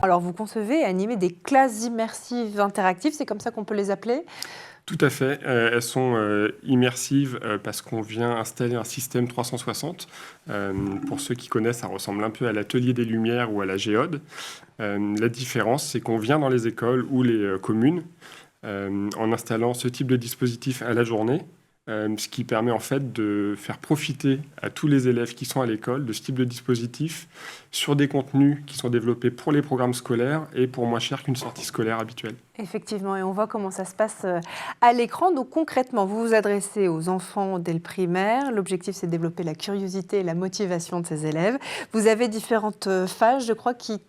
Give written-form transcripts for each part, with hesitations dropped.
Alors, vous concevez et animez des classes immersives interactives, c'est comme ça qu'on peut les appeler? Tout à fait. Elles sont immersives parce qu'on vient installer un système 360. Pour ceux qui connaissent, ça ressemble un peu à l'atelier des Lumières ou à la Géode. La différence, c'est qu'on vient dans les écoles ou les communes en installant ce type de dispositif à la journée. Ce qui permet en fait de faire profiter à tous les élèves qui sont à l'école de ce type de dispositif sur des contenus qui sont développés pour les programmes scolaires et pour moins cher qu'une sortie scolaire habituelle. Effectivement, et on voit comment ça se passe à l'écran. Donc concrètement, vous vous adressez aux enfants dès le primaire. L'objectif, c'est de développer la curiosité et la motivation de ces élèves. Vous avez différentes phases, je crois, qui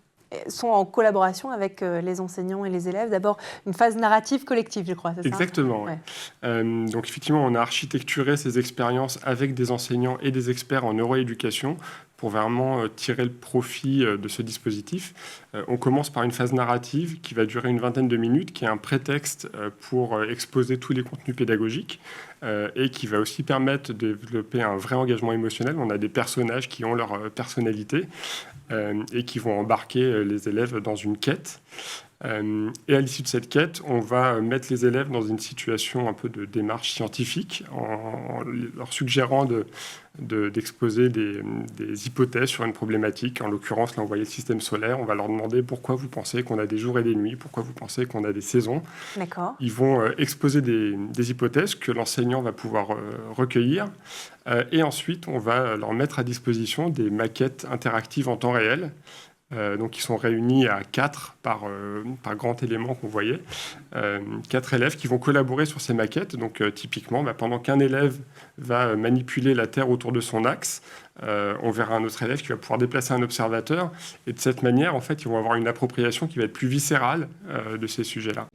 sont en collaboration avec les enseignants et les élèves. D'abord, une phase narrative collective, je crois, c'est ça? Exactement, ouais. Donc effectivement, on a architecturé ces expériences avec des enseignants et des experts en neuroéducation pour vraiment tirer le profit de ce dispositif. On commence par une phase narrative qui va durer une vingtaine de minutes, qui est un prétexte pour exposer tous les contenus pédagogiques et qui va aussi permettre de développer un vrai engagement émotionnel. On a des personnages qui ont leur personnalité et qui vont embarquer les élèves dans une quête. Et à l'issue de cette quête, on va mettre les élèves dans une situation un peu de démarche scientifique en leur suggérant d'exposer des hypothèses sur une problématique. En l'occurrence, là, on voyait le système solaire. On va leur demander pourquoi vous pensez qu'on a des jours et des nuits, pourquoi vous pensez qu'on a des saisons. D'accord. Ils vont exposer des hypothèses que l'enseignant va pouvoir recueillir. Et ensuite, on va leur mettre à disposition des maquettes interactives en temps réel. Donc, ils sont réunis à 4 par grand élément qu'on voyait. 4 élèves qui vont collaborer sur ces maquettes. Donc, typiquement, pendant qu'un élève va manipuler la Terre autour de son axe, on verra un autre élève qui va pouvoir déplacer un observateur. Et de cette manière, en fait, ils vont avoir une appropriation qui va être plus viscérale de ces sujets-là.